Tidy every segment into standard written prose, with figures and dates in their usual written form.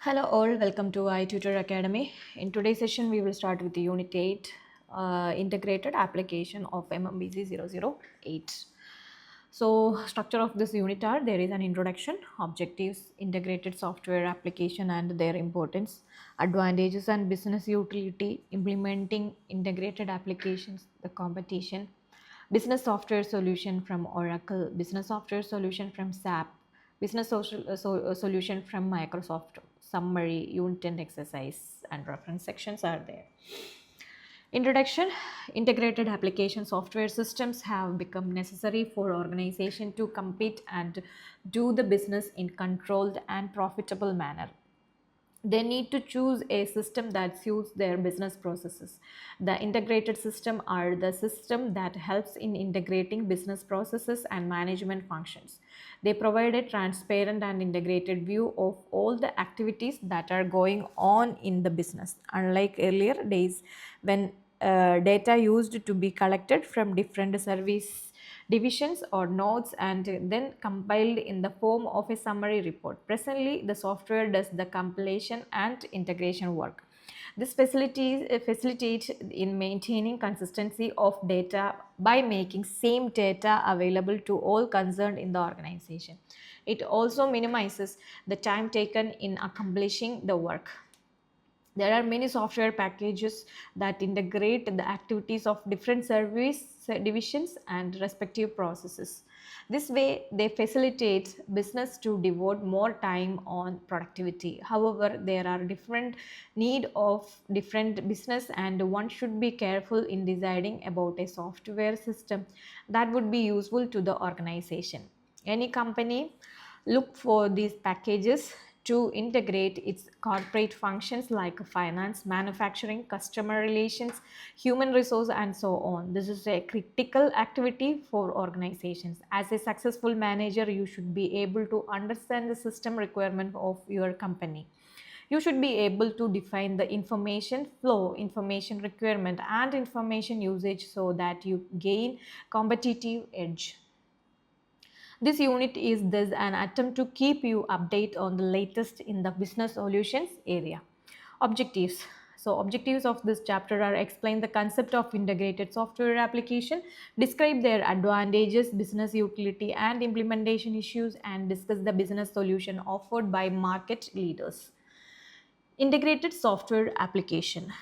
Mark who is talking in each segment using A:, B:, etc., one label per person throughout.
A: Hello all, welcome to i-tutor Academy. In today's session, we will start with the Unit 8 integrated application of Mmpc 008. So, structure of this unit are there is an introduction, objectives, integrated software application and their importance, advantages and business utility, implementing integrated applications, the competition, business software solution from Oracle, business software solution from SAP, business solution from Microsoft, summary, unit and exercise and reference sections are there. Introduction. Integrated application software systems have become necessary for organization to compete and do the business in controlled and profitable manner. They need to choose a system that suits their business processes. The integrated system are the system that helps in integrating business processes and management functions. They provide a transparent and integrated view of all the activities that are going on in the business. Unlike earlier days when data used to be collected from different service divisions or nodes and then compiled in the form of a summary report. Presently, the software does the compilation and integration work. This facilitates in maintaining consistency of data by making same data available to all concerned in the organization. It also minimizes the time taken in accomplishing the work. There are many software packages that integrate the activities of different service divisions and respective processes. This way, they facilitate business to devote more time on productivity. However, there are different need of different business and one should be careful in deciding about a software system that would be useful to the organization. Any company look for these packages to integrate its corporate functions like finance, manufacturing, customer relations, human resource and so on. This is a critical activity for organizations. As a successful manager, you should be able to understand the system requirement of your company. You should be able to define the information flow, information requirement and information usage so that you gain competitive edge. This unit is thus an attempt to keep you updated on the latest in the business solutions area. Objectives. So objectives of this chapter are explain the concept of integrated software application, describe their advantages, business utility and implementation issues and discuss the business solution offered by market leaders. Integrated software application.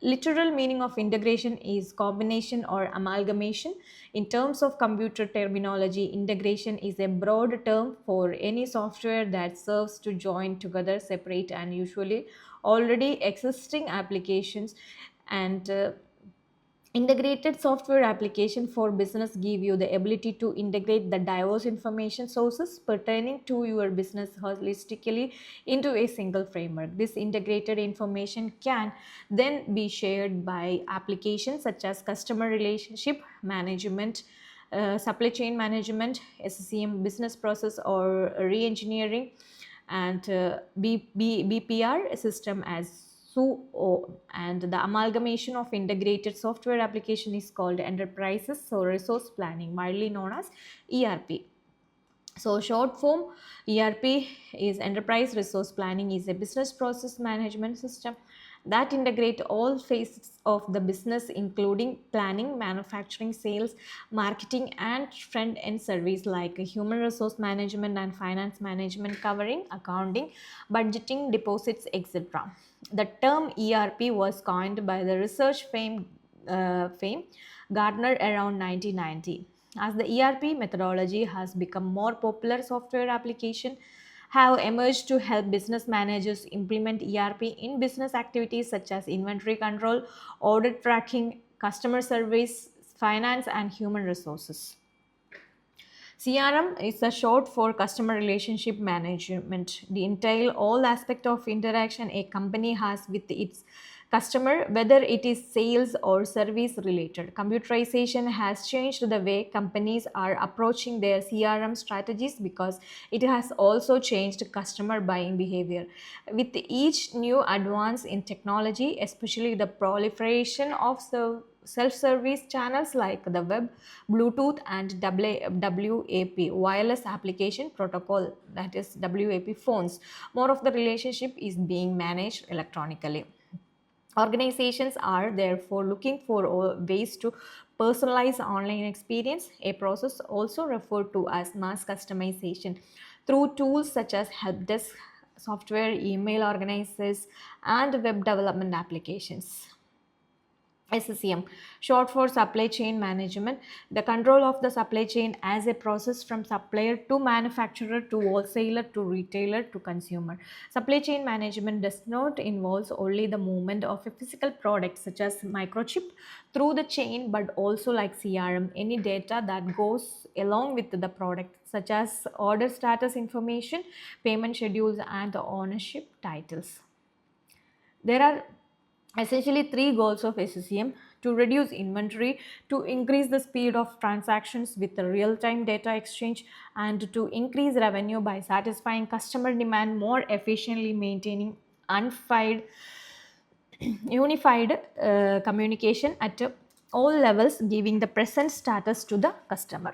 A: Literal meaning of integration is combination or amalgamation. In terms of computer terminology, integration is a broad term for any software that serves to join together separate and usually already existing applications and integrated software application for business give you the ability to integrate the diverse information sources pertaining to your business holistically into a single framework. This integrated information can then be shared by applications such as customer relationship management, supply chain management, SCM business process or re-engineering and BPR system as so, and the amalgamation of integrated software application is called enterprises or resource planning, widely known as ERP. So short form ERP is enterprise resource planning is a business process management system that integrate all phases of the business including planning, manufacturing, sales, marketing and front end service like human resource management and finance management covering accounting, budgeting, deposits, etc. The term ERP was coined by the research fame Gardner around 1990. As the ERP methodology has become more popular, software application have emerged to help business managers implement ERP in business activities such as inventory control, order tracking, customer service, finance and human resources. CRM is a short for customer relationship management. They entail all aspects of interaction a company has with its customer, whether it is sales or service related. Computerization has changed the way companies are approaching their CRM strategies because it has also changed customer buying behavior. With each new advance in technology, especially the proliferation of self-service channels like the web, Bluetooth, and WAP, wireless application protocol, that is WAP phones. More of the relationship is being managed electronically. Organizations are therefore looking for ways to personalize online experience, a process also referred to as mass customization, through tools such as help desk software, email organizers, and web development applications. SCM, short for supply chain management, the control of the supply chain as a process from supplier to manufacturer to wholesaler to retailer to consumer. Supply chain management does not involve only the movement of a physical product such as microchip through the chain, but also like CRM, any data that goes along with the product such as order status information, payment schedules, and ownership titles. There are essentially three goals of SCM: to reduce inventory, to increase the speed of transactions with the real-time data exchange, and to increase revenue by satisfying customer demand more efficiently, maintaining unified, unified communication at all levels, giving the present status to the customer.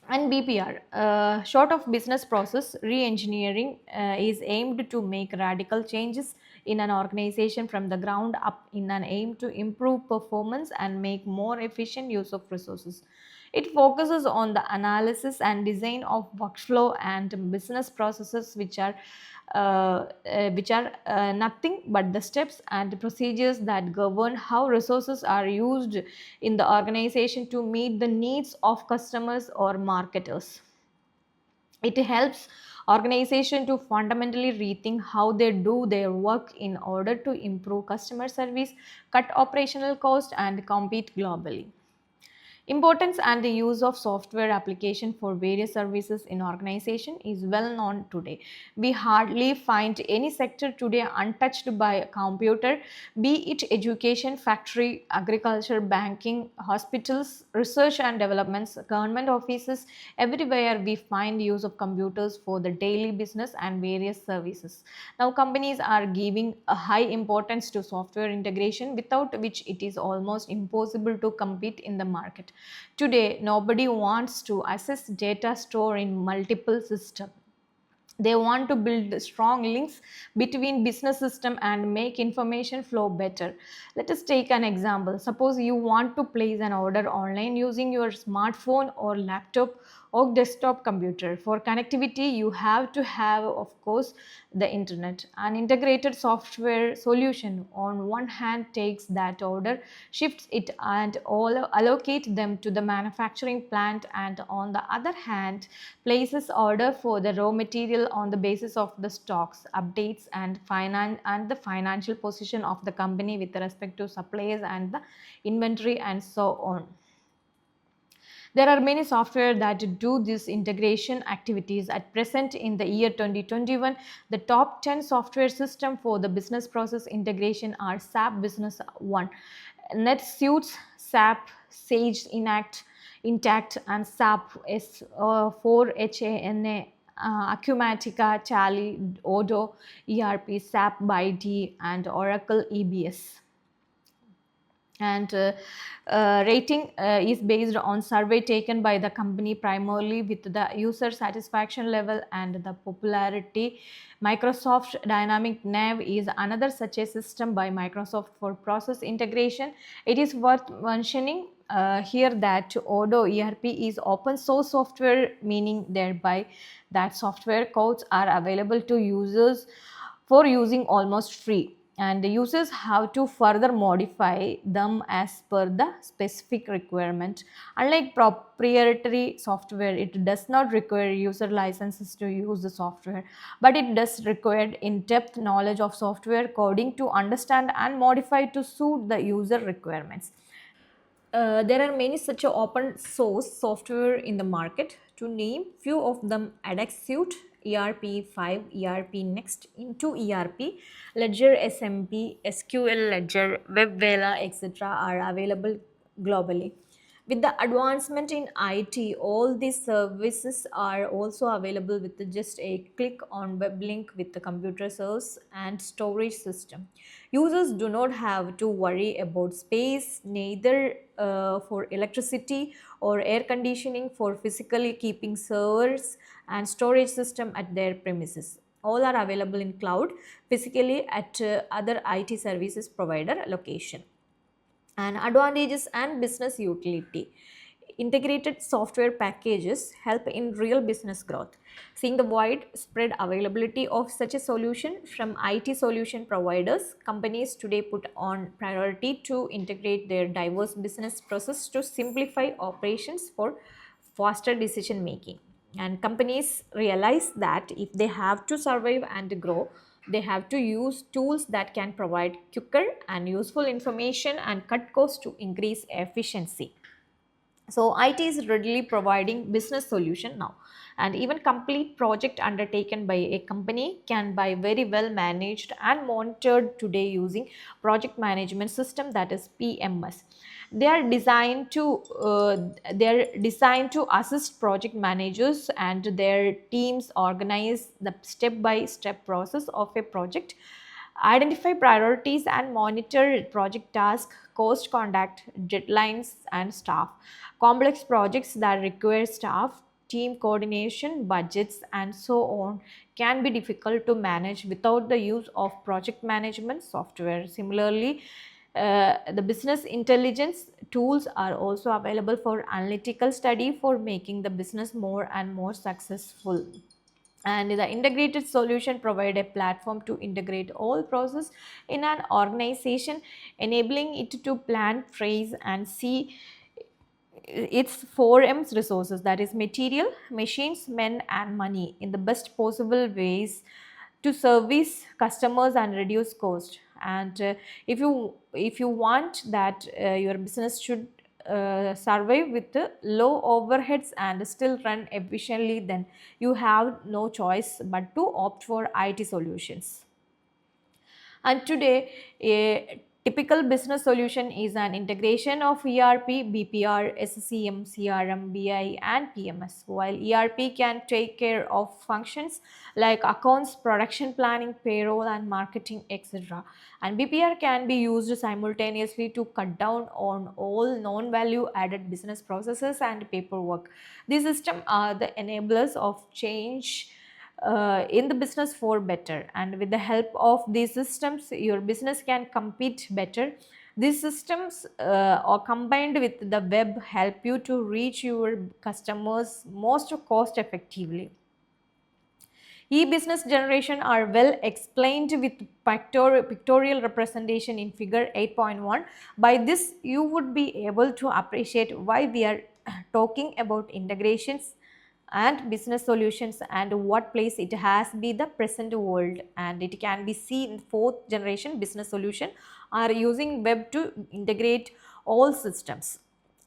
A: And BPR, short of business process re-engineering, is aimed to make radical changes in an organization from the ground up in an aim to improve performance and make more efficient use of resources. It focuses on the analysis and design of workflow and business processes which are nothing but the steps and procedures that govern how resources are used in the organization to meet the needs of customers or marketers. It helps organization to fundamentally rethink how they do their work in order to improve customer service, cut operational cost, and compete globally. Importance and the use of software application for various services in organization is well known today. We hardly find any sector today untouched by a computer, be it education, factory, agriculture, banking, hospitals, research and developments, government offices. Everywhere we find use of computers for the daily business and various services. Now companies are giving a high importance to software integration, without which it is almost impossible to compete in the market. Today, nobody wants to access data stored in multiple systems. They want to build strong links between business system and make information flow better. Let us take an example. Suppose you want to place an order online using your smartphone or laptop or desktop computer. For connectivity, you have to have, of course, the internet. An integrated software solution on one hand takes that order, shifts it, and all allocate them to the manufacturing plant, and on the other hand places order for the raw material on the basis of the stocks, updates, and the financial position of the company with respect to suppliers and the inventory and so on. There are many software that do these integration activities. At present, in the year 2021, the top 10 software system for the business process integration are SAP Business One, NetSuite, SAP, Sage Intact, and SAP S4HANA, Acumatica, Tally, Odoo, ERP, SAP by D, and Oracle EBS. And rating is based on survey taken by the company primarily with the user satisfaction level and the popularity. Microsoft Dynamic Nav is another such a system by Microsoft for process integration. It is worth mentioning here that Odoo ERP is open source software, meaning thereby that software codes are available to users for using almost free, and the users have to further modify them as per the specific requirement. Unlike proprietary software, it does not require user licenses to use the software, but it does require in-depth knowledge of software coding to understand and modify to suit the user requirements. There are many such open source software in the market. To name few of them: Suite, ERP5, ERP Next, Into ERP, Ledger SMP, SQL Ledger, WebVela, etc. are available globally. With the advancement in IT, all these services are also available with just a click on web link with the computer servers and storage system. Users do not have to worry about space, neither for electricity or air conditioning for physically keeping servers and storage system at their premises. All are available in cloud physically at other IT services provider location. And advantages and business utility. Integrated software packages help in real business growth. Seeing the widespread availability of such a solution from IT solution providers, companies today put on priority to integrate their diverse business process to simplify operations for faster decision making. And companies realize that if they have to survive and grow, they have to use tools that can provide quicker and useful information and cut costs to increase efficiency. So IT is readily providing business solution now, and even complete project undertaken by a company can be very well managed and monitored today using project management system, that is PMS. They are designed to assist project managers and their teams organize the step by step process of a project, identify priorities and monitor project tasks, cost conduct, deadlines and staff. Complex projects that require staff, team coordination, budgets and so on can be difficult to manage without the use of project management software. Similarly, the business intelligence tools are also available for analytical study for making the business more and more successful. And the integrated solution provide a platform to integrate all process in an organization, enabling it to plan, trace and see its 4M's resources, that is material, machines, men and money, in the best possible ways to service customers and reduce cost. And if you want that your business should survive with low overheads and still run efficiently, then you have no choice but to opt for IT solutions. And today, a typical business solution is an integration of ERP, BPR, SCM, CRM, BI, and PMS. While ERP can take care of functions like accounts, production planning, payroll, and marketing, etc., and BPR can be used simultaneously to cut down on all non-value added business processes and paperwork. These systems are the enablers of change in the business for better, and with the help of these systems your business can compete better. These systems are combined with the web help you to reach your customers most cost effectively. E-business generation are well explained with pictorial representation in figure 8.1. By this you would be able to appreciate why we are talking about integrations and business solutions and what place it has be the present world. And it can be seen fourth generation business solution are using web to integrate all systems.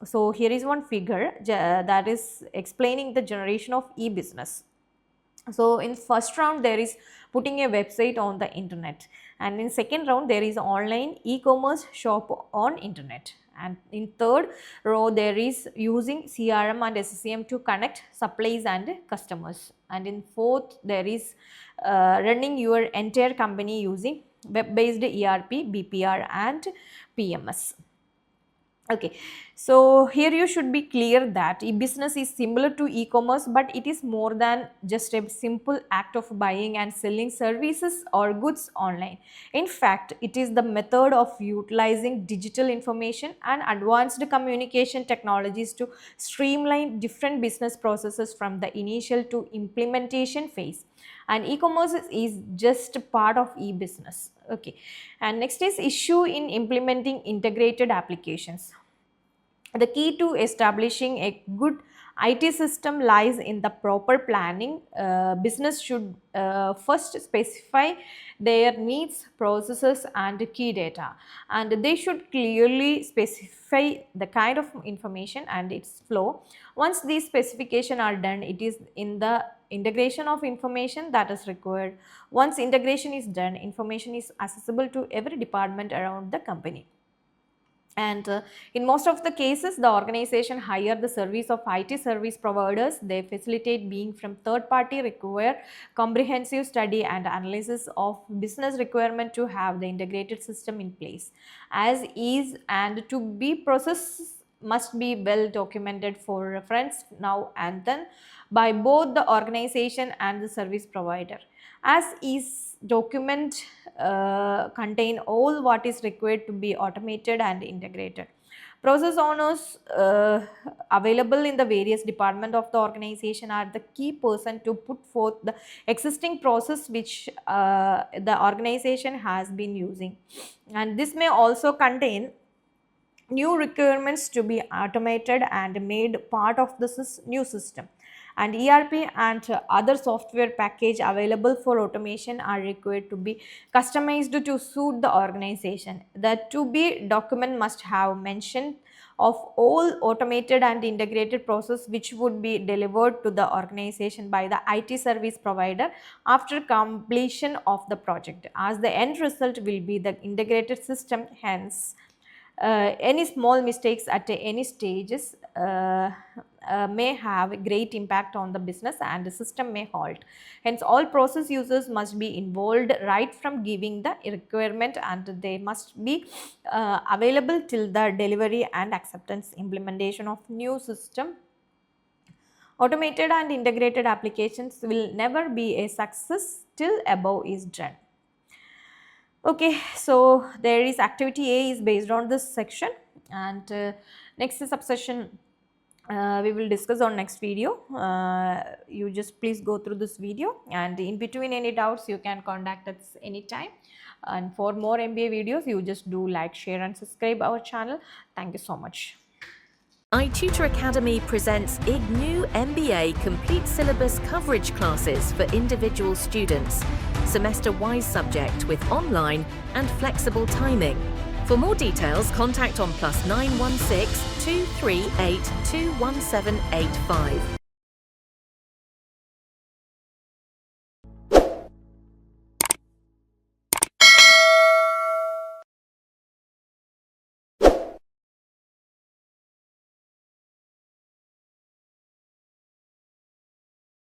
A: So here is one figure that is explaining the generation of e-business. So in first round there is putting a website on the internet, and in second round there is online e-commerce shop on internet, and in third row there is using CRM and SCM to connect supplies and customers, and in fourth there is running your entire company using web based ERP, BPR and PMS. Okay, so here you should be clear that e-business is similar to e-commerce, but it is more than just a simple act of buying and selling services or goods online. In fact, it is the method of utilizing digital information and advanced communication technologies to streamline different business processes from the initial to implementation phase. And e-commerce is just part of e-business. Okay, and next is issue in implementing integrated applications. The key to establishing a good IT system lies in the proper planning. Business should first specify their needs, processes and key data, and they should clearly specify the kind of information and its flow. Once these specifications are done, it is in the integration of information that is required. Once integration is done, information is accessible to every department around the company. And in most of the cases, the organization hire the service of IT service providers. They facilitate being from third party, require comprehensive study and analysis of business requirement to have the integrated system in place as is, and to be process must be well documented for reference now and then by both the organization and the service provider. As is document contain all what is required to be automated and integrated. Process owners available in the various department of the organization are the key person to put forth the existing process which the organization has been using, and this may also contain new requirements to be automated and made part of the new system. And ERP and other software package available for automation are required to be customized to suit the organization. The to be document must have mention of all automated and integrated process which would be delivered to the organization by the IT service provider after completion of the project, as the end result will be the integrated system. Hence any small mistakes at any stages may have a great impact on the business and the system may halt. Hence all process users must be involved right from giving the requirement, and they must be available till the delivery and acceptance implementation of new system. Automated and integrated applications will never be a success till above is done. Okay, so there is activity A is based on this section, and next subsection we will discuss on next video. You just please go through this video, and in between any doubts you can contact us anytime. And for more MBA videos, you just do like, share and subscribe our channel. Thank you so much.
B: i-tutor Academy presents Ignou Mba complete syllabus coverage classes for individual students, semester-wise subject with online and flexible timing. For more details, contact on +916 238 21785.